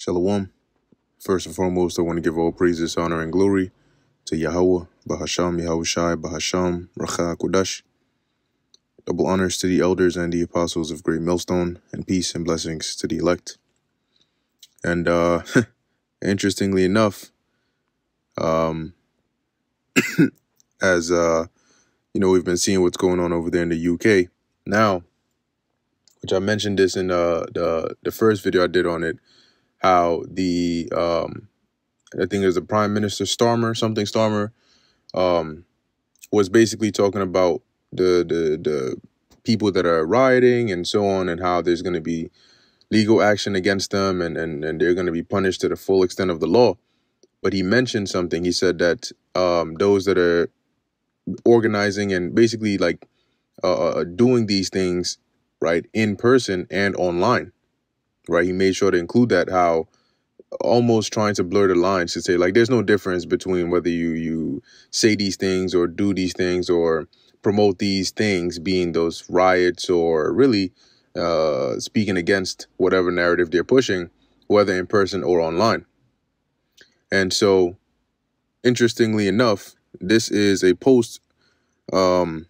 Shalom. First and foremost, I want to give all praises, honor, and glory to Yahweh, Bahasham, Yahushai, Bahasham, Racha, Kodash. Double honors to the elders and the apostles of Great Millstone, and peace and blessings to the elect. And interestingly enough, as we've been seeing what's going on over there in the UK now, which I mentioned this in the first video I did on it, how the I think it was the Prime Minister Starmer, was basically talking about the people that are rioting and so on, and how there's going to be legal action against them, and they're going to be punished to the full extent of the law. But he mentioned something. He said that those that are organizing and basically like doing these things, right, in person and online, right, he made sure to include that, how almost trying to blur the lines to say, like, there's no difference between whether you say these things or do these things or promote these things, being those riots or really speaking against whatever narrative they're pushing, whether in person or online. And so, interestingly enough, this is a post from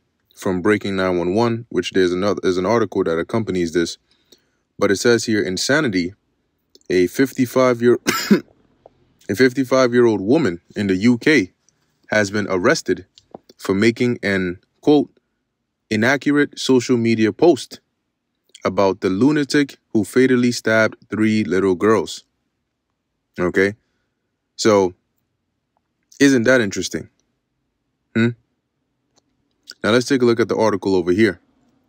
Breaking 911, which there's an article that accompanies this. But it says here, insanity. A 55-year-old woman in the UK has been arrested for making an, quote, inaccurate social media post about the lunatic who fatally stabbed 3 little girls. Okay, so isn't that interesting? Now let's take a look at the article over here,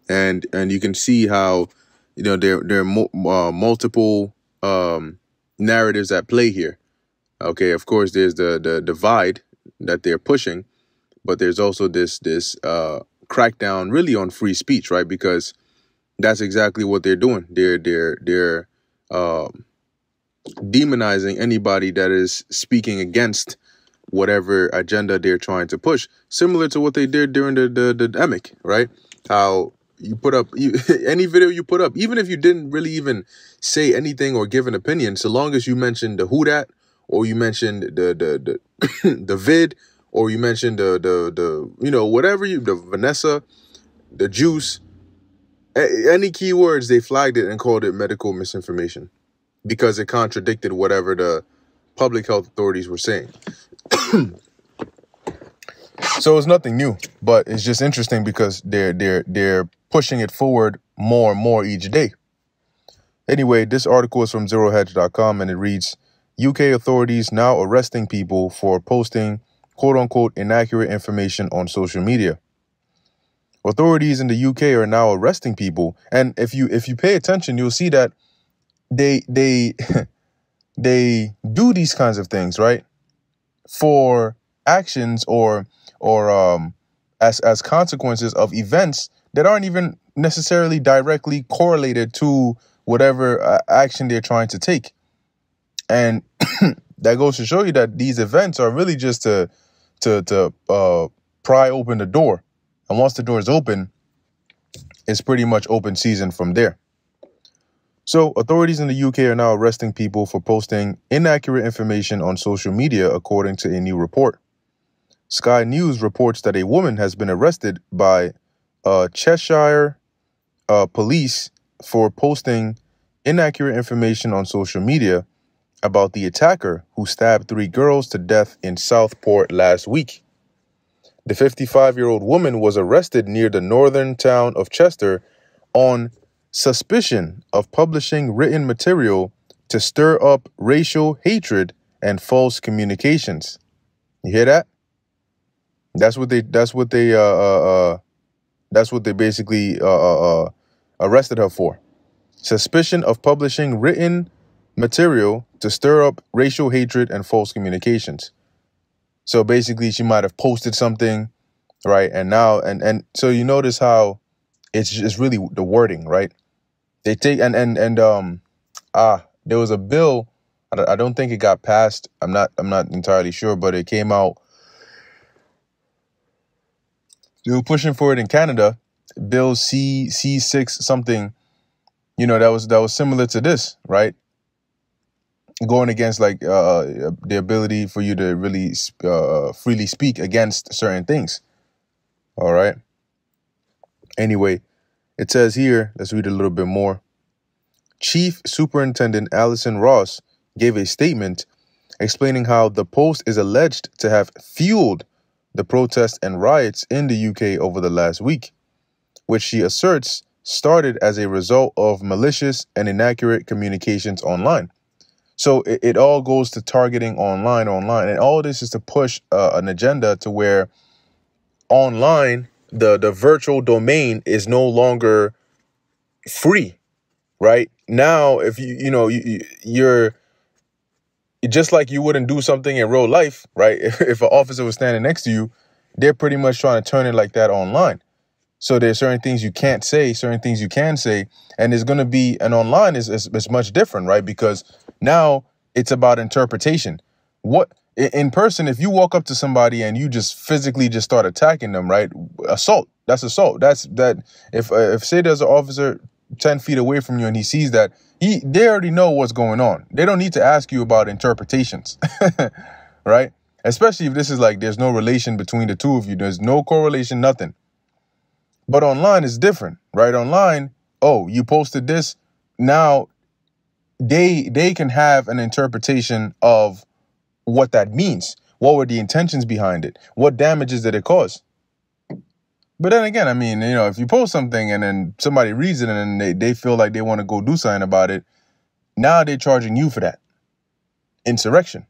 and you can see how there are multiple narratives at play here. Okay, of course, there's the divide that they're pushing, but there's also this crackdown really on free speech, right? Because that's exactly what they're doing. They're demonizing anybody that is speaking against whatever agenda they're trying to push, similar to what they did during the epidemic, right? How you put up any video you put up, even if you didn't really even say anything or give an opinion, so long as you mentioned the who dat, or you mentioned the the vid, or you mentioned the whatever, the Vanessa, the juice, any keywords, they flagged it and called it medical misinformation because it contradicted whatever the public health authorities were saying. So it's nothing new, but it's just interesting because they're pushing it forward more and more each day. Anyway, this article is from zerohedge.com, and it reads, UK authorities now arresting people for posting quote-unquote inaccurate information on social media. Authorities in the UK are now arresting people, and if you pay attention, you'll see that they they do these kinds of things, right, for actions or as consequences of events that aren't even necessarily directly correlated to whatever action they're trying to take. And that goes to show you that these events are really just to pry open the door. And once the door is open, it's pretty much open season from there. So authorities in the UK are now arresting people for posting inaccurate information on social media, according to a new report. Sky News reports that a woman has been arrested by Cheshire police for posting inaccurate information on social media about the attacker who stabbed 3 girls to death in Southport last week. The 55-year-old woman was arrested near the northern town of Chester on suspicion of publishing written material to stir up racial hatred and false communications. You hear that? That's what they basically arrested her for. Suspicion of publishing written material to stir up racial hatred and false communications. So basically she might have posted something, right? And now and so you notice how it's just really the wording, right? They take there was a bill. I don't think it got passed. I'm not entirely sure, but it came out. They were pushing for it in Canada. Bill C6 something, that was similar to this, right? going against like the ability for you to really freely speak against certain things. All right. Anyway, it says here, let's read a little bit more. Chief Superintendent Allison Ross gave a statement explaining how the post is alleged to have fueled the protests and riots in the UK over the last week, which she asserts started as a result of malicious and inaccurate communications online. So it all goes to targeting online. And all this is to push an agenda to where online, the virtual domain is no longer free, right? Now, if you're just like you wouldn't do something in real life, right? If an officer was standing next to you, they're pretty much trying to turn it like that online. So there's certain things you can't say, certain things you can say, and there's going to be, and online is much different, right? Because now it's about interpretation. What in person, if you walk up to somebody and you just physically just start attacking them, right? Assault. That's assault. That's that. If say there's an officer 10 feet away from you and he sees that, they already know what's going on. They don't need to ask you about interpretations, right? Especially if this is like there's no relation between the two of you. There's no correlation, nothing. But online is different, right? Online, oh, you posted this. Now they can have an interpretation of what that means. What were the intentions behind it? What damages did it cause? But then again, I mean, if you post something and then somebody reads it and they feel like they want to go do something about it, now they're charging you for that. Insurrection.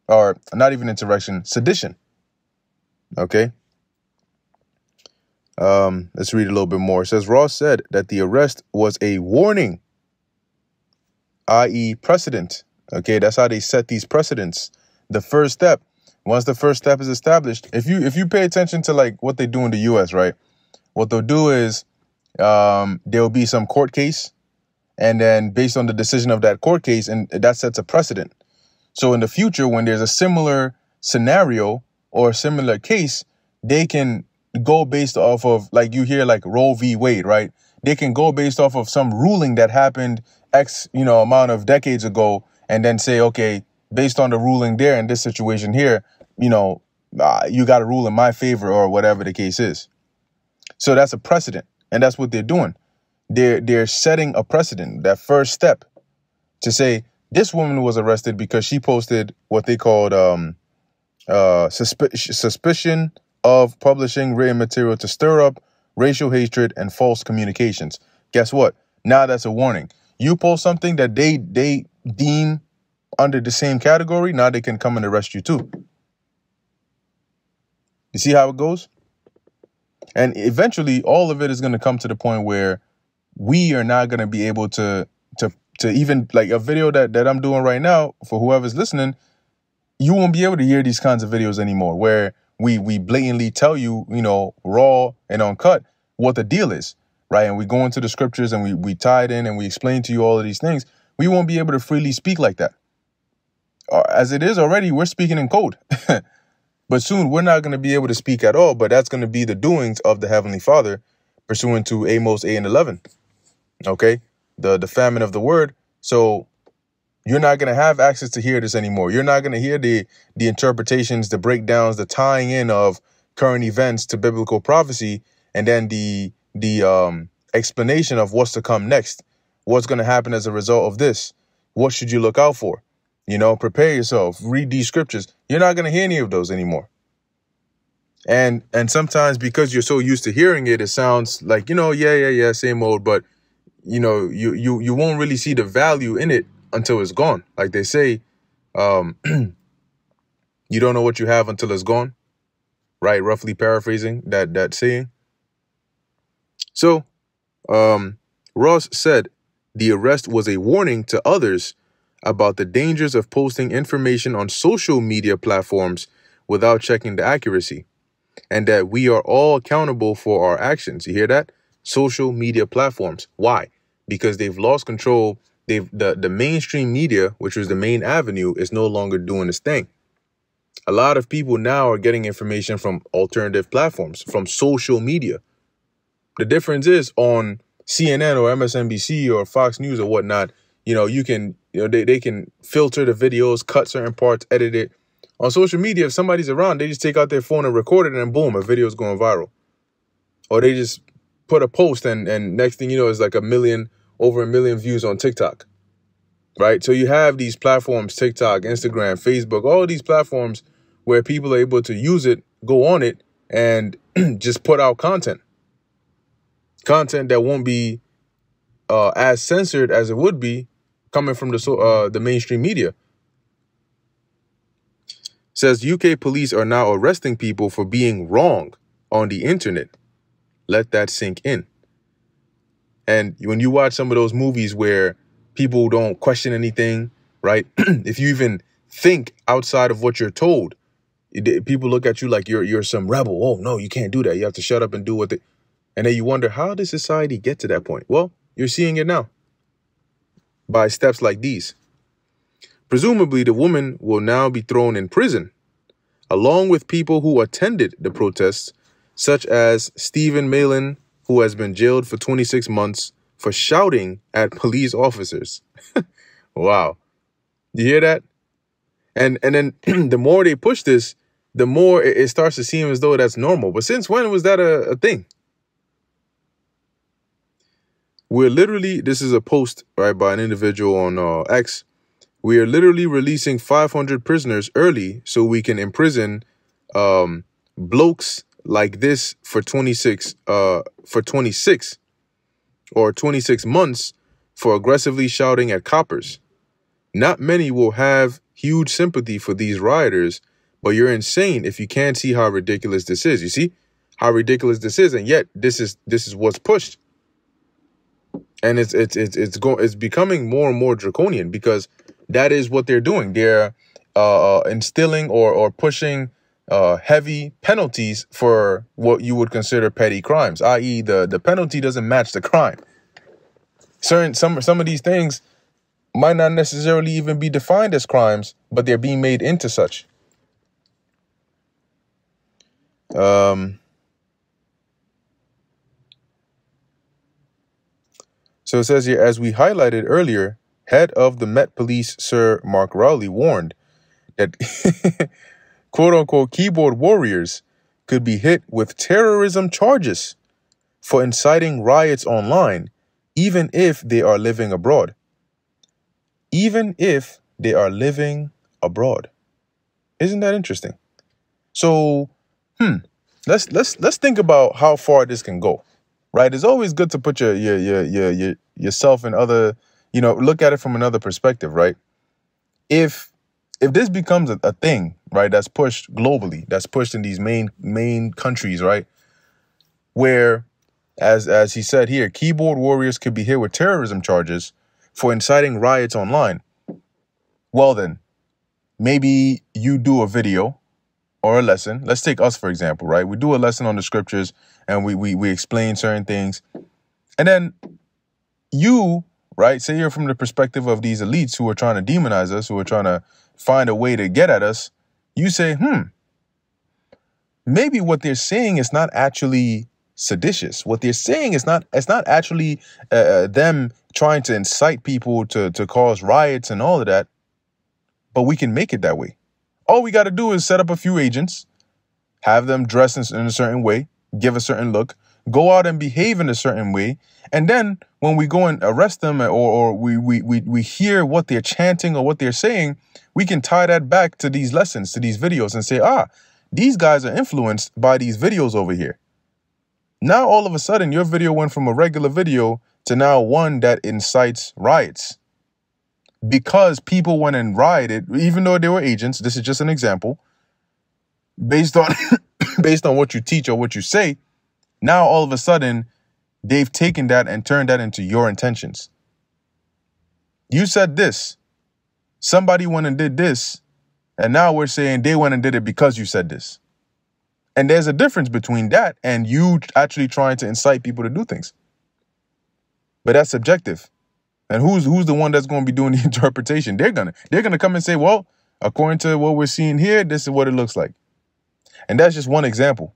Or not even insurrection, sedition. Okay. Let's read a little bit more. It says, Ross said that the arrest was a warning, i.e. precedent. Okay, that's how they set these precedents. The first step. Once the first step is established, if you pay attention to like what they do in the US, right? What they'll do is there'll be some court case, and then based on the decision of that court case, and that sets a precedent. So in the future, when there's a similar scenario or a similar case, they can go based off of, like you hear like Roe v. Wade, right? They can go based off of some ruling that happened X, amount of decades ago, and then say, okay, based on the ruling there in this situation here, you got to rule in my favor or whatever the case is. So that's a precedent. And that's what they're doing. They're setting a precedent, that first step, to say this woman was arrested because she posted what they called suspicion of publishing written material to stir up racial hatred and false communications. Guess what? Now that's a warning. You post something that they deem under the same category, now they can come and arrest you too. You see how it goes? And eventually all of it is going to come to the point where we are not going to be able to even, like a video that I'm doing right now, for whoever's listening, you won't be able to hear these kinds of videos anymore where we blatantly tell you, raw and uncut what the deal is, right? And we go into the scriptures and we tie it in and we explain to you all of these things. We won't be able to freely speak like that. As it is already, we're speaking in code. But soon we're not going to be able to speak at all. But that's going to be the doings of the Heavenly Father, pursuant to Amos 8:11. Okay, the famine of the word. So you're not going to have access to hear this anymore. You're not going to hear the interpretations, the breakdowns, the tying in of current events to biblical prophecy, and then the explanation of what's to come next, what's going to happen as a result of this. What should you look out for? Prepare yourself, read these scriptures. You're not going to hear any of those anymore. And sometimes because you're so used to hearing it, it sounds like, yeah, same old. But, you won't really see the value in it until it's gone. Like they say, you don't know what you have until it's gone. Right. Roughly paraphrasing that saying. So Ross said the arrest was a warning to others about the dangers of posting information on social media platforms without checking the accuracy, and that we are all accountable for our actions. You hear that? Social media platforms. Why? Because they've lost control. The mainstream media, which was the main avenue, is no longer doing its thing. A lot of people now are getting information from alternative platforms, from social media. The difference is on CNN or MSNBC or Fox News or whatnot, you You know, they can filter the videos, cut certain parts, edit it. On social media, if somebody's around, they just take out their phone and record it, and boom, a video's going viral. Or they just put a post, and next thing you know, it's like over a million views on TikTok. Right? So you have these platforms, TikTok, Instagram, Facebook, all these platforms where people are able to use it, go on it, and just put out content. Content that won't be as censored as it would be coming from the mainstream media. Says UK police are now arresting people for being wrong on the internet. Let that sink in. And when you watch some of those movies where people don't question anything, right? If you even think outside of what you're told, people look at you like you're some rebel. Oh, no, you can't do that. You have to shut up and do what they... And then you wonder, how does society get to that point? Well, you're seeing it now by steps like these. Presumably, the woman will now be thrown in prison, along with people who attended the protests, such as Stephen Malin, who has been jailed for 26 months for shouting at police officers. Wow. You hear that? And then the more they push this, the more it starts to seem as though that's normal. But since when was that a thing? We're literally, this is a post, right, by an individual on X. We are literally releasing 500 prisoners early so we can imprison blokes like this for 26 months for aggressively shouting at coppers. Not many will have huge sympathy for these rioters, but you're insane if you can't see how ridiculous this is. You see how ridiculous this is, and yet this is what's pushed. And it's becoming more and more draconian because that is what they're doing. They're instilling or pushing heavy penalties for what you would consider petty crimes, i.e. the penalty doesn't match the crime. Some of these things might not necessarily even be defined as crimes, but they're being made into such. So it says here, as we highlighted earlier, head of the Met Police, Sir Mark Rowley, warned that quote-unquote keyboard warriors could be hit with terrorism charges for inciting riots online, even if they are living abroad. Even if they are living abroad. Isn't that interesting? So, let's think about how far this can go. Right? It's always good to put yourself in other, look at it from another perspective, right? If this becomes a thing, right, that's pushed globally, that's pushed in these main countries, right, where, as he said here, keyboard warriors could be hit with terrorism charges for inciting riots online. Well then, maybe you do a video or a lesson. Let's take us, for example, right? We do a lesson on the scriptures and we explain certain things. And then you, right, say you're from the perspective of these elites who are trying to demonize us, who are trying to find a way to get at us. You say, maybe what they're saying is not actually seditious. What they're saying is it's not actually them trying to incite people to cause riots and all of that. But we can make it that way. All we got to do is set up a few agents, have them dress in a certain way, give a certain look, go out and behave in a certain way. And then when we go and arrest them or we hear what they're chanting or what they're saying, we can tie that back to these lessons, to these videos and say, these guys are influenced by these videos over here. Now, all of a sudden, your video went from a regular video to now one that incites riots. Because people went and rioted, even though they were agents, this is just an example, based on what you teach or what you say, now all of a sudden, they've taken that and turned that into your intentions. You said this, somebody went and did this, and now we're saying they went and did it because you said this. And there's a difference between that and you actually trying to incite people to do things. But that's subjective. And who's the one that's going to be doing the interpretation? They're gonna come and say, well, according to what we're seeing here, this is what it looks like. And that's just one example.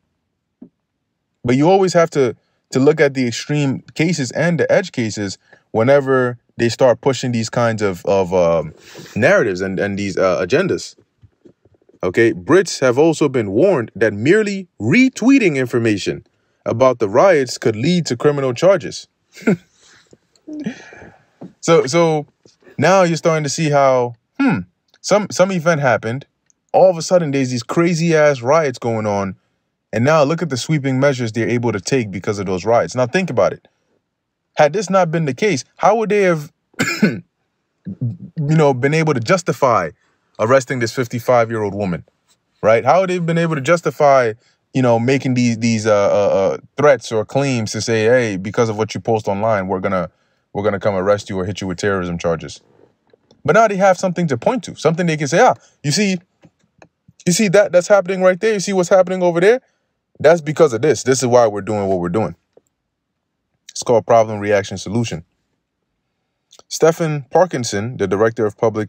But you always have to look at the extreme cases and the edge cases whenever they start pushing these kinds of narratives and these agendas. Okay, Brits have also been warned that merely retweeting information about the riots could lead to criminal charges. So now you're starting to see how some event happened. All of a sudden, there's these crazy ass riots going on, and now look at the sweeping measures they're able to take because of those riots. Now think about it. Had this not been the case, how would they have, been able to justify arresting this 55-year-old woman, right? How would they have been able to justify, making these threats or claims to say, hey, because of what you post online, we're gonna come arrest you or hit you with terrorism charges. But now they have something to point to, something they can say, you see that's happening right there. You see what's happening over there? That's because of this. This is why we're doing what we're doing. It's called problem, reaction, solution. Stephen Parkinson, the director of public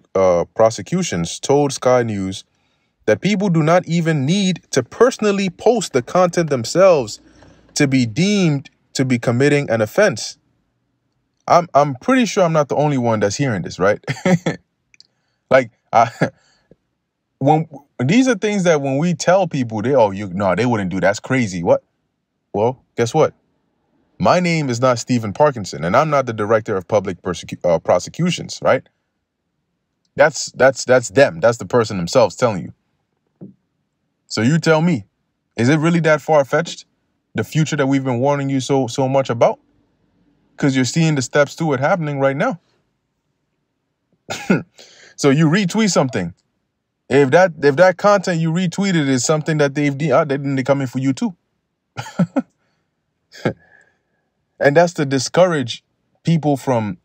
prosecutions, told Sky News that people do not even need to personally post the content themselves to be deemed to be committing an offense. I'm pretty sure I'm not the only one that's hearing this, right? When these are things that when we tell people, they wouldn't do. That's crazy. What? Well, guess what? My name is not Stephen Parkinson, and I'm not the director of public prosecutions, right? That's them. That's the person themselves telling you. So you tell me, is it really that far-fetched? The future that we've been warning you so much about? Because you're seeing the steps to it happening right now. So you retweet something. If that content you retweeted is something that they're coming for you too. And that's to discourage people from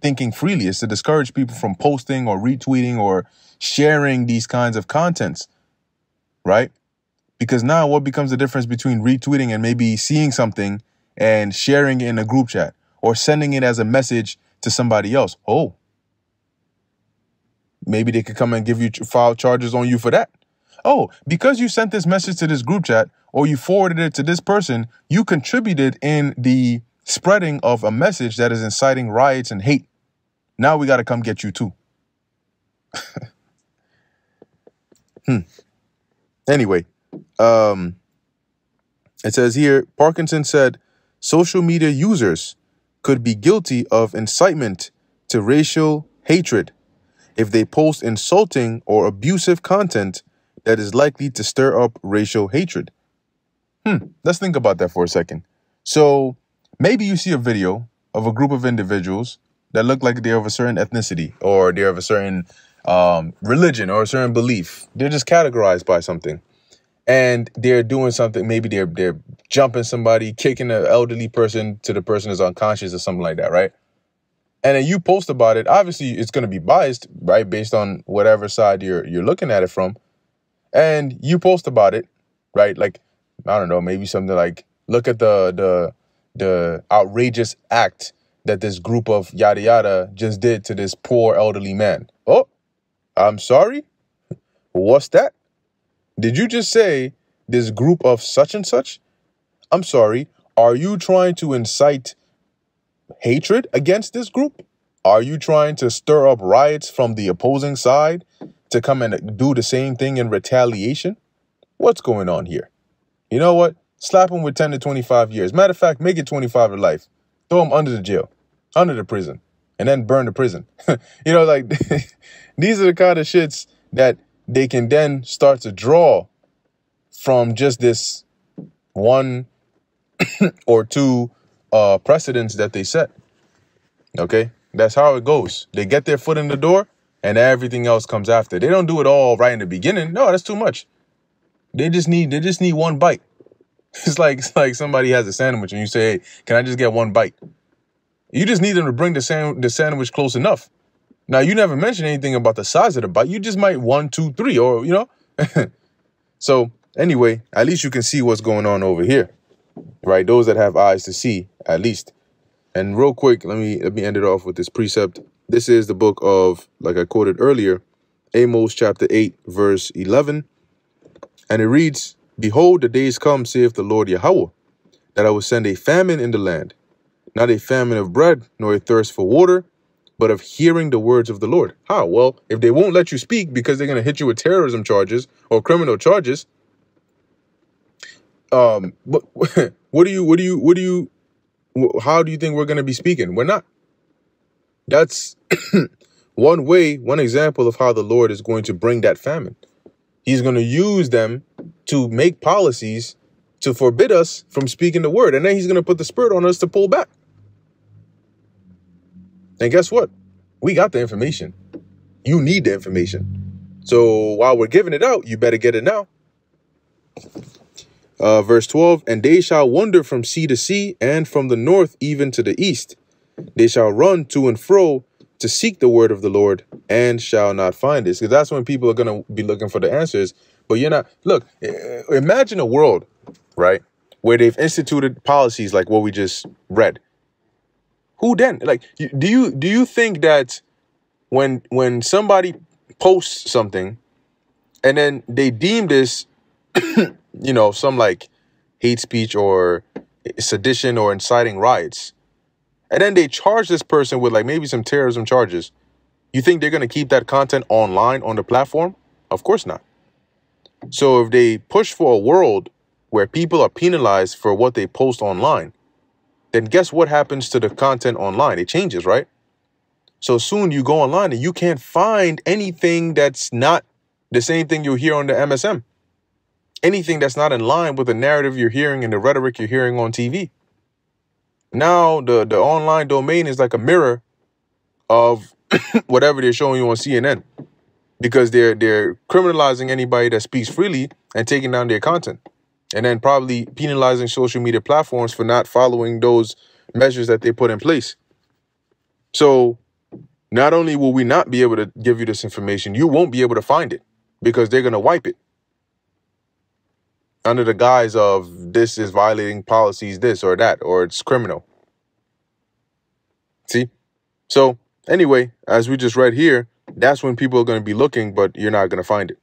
thinking freely. It's to discourage people from posting or retweeting or sharing these kinds of contents, right? Because now what becomes the difference between retweeting and maybe seeing something and sharing it in a group chat or sending it as a message to somebody else? Oh, maybe they could come and file charges on you for that. Oh, because you sent this message to this group chat or you forwarded it to this person, you contributed in the spreading of a message that is inciting riots and hate. Now we got to come get you too. Anyway, it says here, Parkinson said social media users could be guilty of incitement to racial hatred if they post insulting or abusive content that is likely to stir up racial hatred. Let's think about that for a second. So maybe you see a video of a group of individuals that look like they're of a certain ethnicity or they're of a certain religion or a certain belief. They're just categorized by something. And they're doing something. Maybe they're jumping somebody, kicking an elderly person to the person is unconscious or something like that, right? And then you post about it. Obviously, it's going to be biased, right, based on whatever side you're looking at it from. And you post about it, right? Like, I don't know, maybe something like, look at the outrageous act that this group of yada yada just did to this poor elderly man. Oh, I'm sorry. What's that? Did you just say this group of such and such? I'm sorry. Are you trying to incite hatred against this group? Are you trying to stir up riots from the opposing side to come and do the same thing in retaliation? What's going on here? You know what? Slap him with 10 to 25 years. Matter of fact, make it 25 to life. Throw him under the jail, under the prison, and then burn the prison. These are the kind of shits that they can then start to draw from just this one or two precedents that they set. Okay, that's how it goes. They get their foot in the door and everything else comes after. They don't do it all right in the beginning. No, that's too much. They just need one bite. It's like somebody has a sandwich and you say, hey, can I just get one bite? You just need them to bring the sandwich close enough. Now, you never mention anything about the size of the bite. You just might 1, 2, 3 or, So anyway, at least you can see what's going on over here, right? Those that have eyes to see, at least. And real quick, let me end it off with this precept. This is the book of, like I quoted earlier, Amos chapter 8, verse 11. And it reads, behold, the days come, saith the Lord Yahweh, that I will send a famine in the land, not a famine of bread, nor a thirst for water, but of hearing the words of the Lord. How? Well, if they won't let you speak because they're going to hit you with terrorism charges or criminal charges, but how do you think we're going to be speaking? We're not. That's one example of how the Lord is going to bring that famine. He's going to use them to make policies to forbid us from speaking the word. And then he's going to put the spirit on us to pull back. And guess what? We got the information. You need the information. So while we're giving it out, you better get it now. Verse 12, and they shall wander from sea to sea and from the north even to the east. They shall run to and fro to seek the word of the Lord and shall not find it. Because that's when people are going to be looking for the answers. But you're not. Look, imagine a world, right, where they've instituted policies like what we just read. Who then? Like, do you think that when somebody posts something and then they deem this, some like hate speech or sedition or inciting riots, and then they charge this person with like maybe some terrorism charges, you think they're going to keep that content online on the platform? Of course not. So if they push for a world where people are penalized for what they post online, then guess what happens to the content online? It changes, right? So soon you go online and you can't find anything that's not the same thing you hear on the MSM. Anything that's not in line with the narrative you're hearing and the rhetoric you're hearing on TV. Now the online domain is like a mirror of whatever they're showing you on CNN, because they're criminalizing anybody that speaks freely and taking down their content, and then probably penalizing social media platforms for not following those measures that they put in place. So not only will we not be able to give you this information, you won't be able to find it because they're going to wipe it under the guise of this is violating policies, this or that, or it's criminal. See? So anyway, as we just read here, that's when people are going to be looking, but you're not going to find it.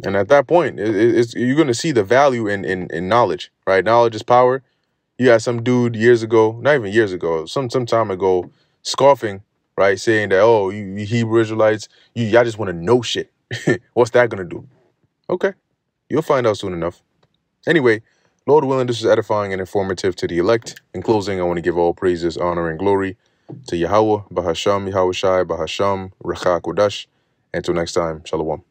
And at that point, you're going to see the value in knowledge, right? Knowledge is power. You had some dude years ago, not even years ago, some time ago, scoffing, right? Saying that, oh, you Hebrew Israelites, y'all just want to know shit. What's that going to do? Okay. You'll find out soon enough. Anyway, Lord willing, this is edifying and informative to the elect. In closing, I want to give all praises, honor, and glory to Yahweh, Bahasham, Yahweh Shai, Bahasham, Rachak Kodash. Until next time, Shalom.